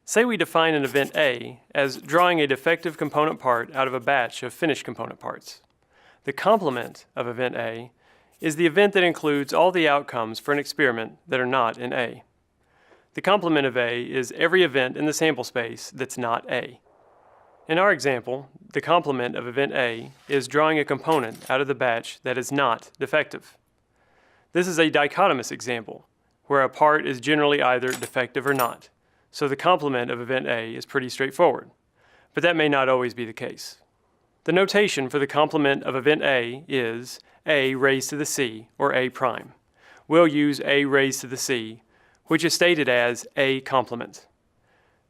Say we define an event A as drawing a defective component part out of a batch of finished component parts. The complement of event A is the event that includes all the outcomes for an experiment that are not in A. The complement of A is every event in the sample space that's not A. In our example, the complement of event A is drawing a component out of the batch that is not defective. This is a dichotomous example, where a part is generally either defective or not. So the complement of event A is pretty straightforward, but that may not always be the case. The notation for the complement of event A is A raised to the C, or A prime. We'll use A raised to the C, which is stated as A complement.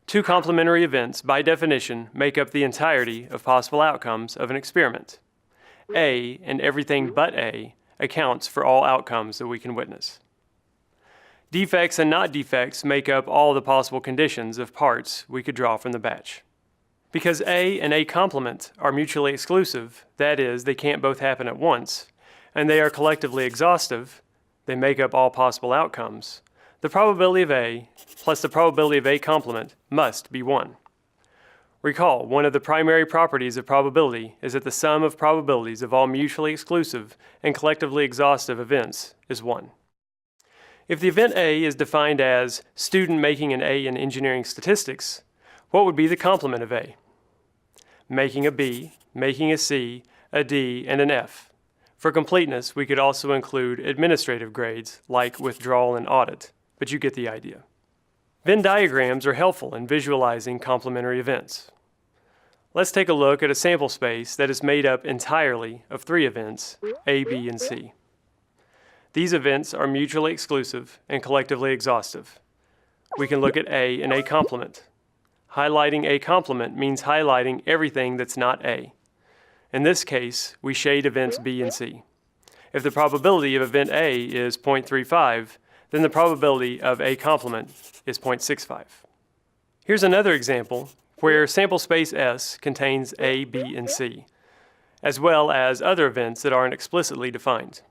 Two complementary events, by definition, make up the entirety of possible outcomes of an experiment. A, and everything but A, accounts for all outcomes that we can witness. Defects and not defects make up all the possible conditions of parts we could draw from the batch. Because A and A complement are mutually exclusive, that is, they can't both happen at once, and they are collectively exhaustive, they make up all possible outcomes, the probability of A plus the probability of A complement must be 1. Recall, one of the primary properties of probability is that the sum of probabilities of all mutually exclusive and collectively exhaustive events is 1. If the event A is defined as student making an A in engineering statistics, what would be the complement of A? Making a B, making a C, a D, and an F. For completeness, we could also include administrative grades like withdrawal and audit, but you get the idea. Venn diagrams are helpful in visualizing complementary events. Let's take a look at a sample space that is made up entirely of 3 events, A, B, and C. These events are mutually exclusive and collectively exhaustive. We can look at A and A complement. Highlighting A complement means highlighting everything that's not A. In this case, we shade events B and C. If the probability of event A is 0.35, then the probability of A complement is 0.65. Here's another example where sample space S contains A, B, and C, as well as other events that aren't explicitly defined.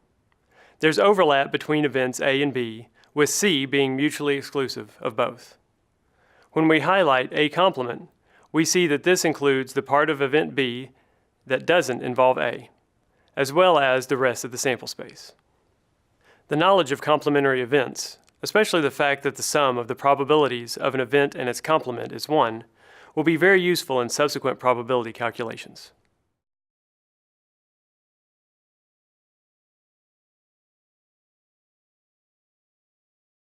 There's overlap between events A and B, with C being mutually exclusive of both. When we highlight A complement, we see that this includes the part of event B that doesn't involve A, as well as the rest of the sample space. The knowledge of complementary events, especially the fact that the sum of the probabilities of an event and its complement is 1, will be very useful in subsequent probability calculations.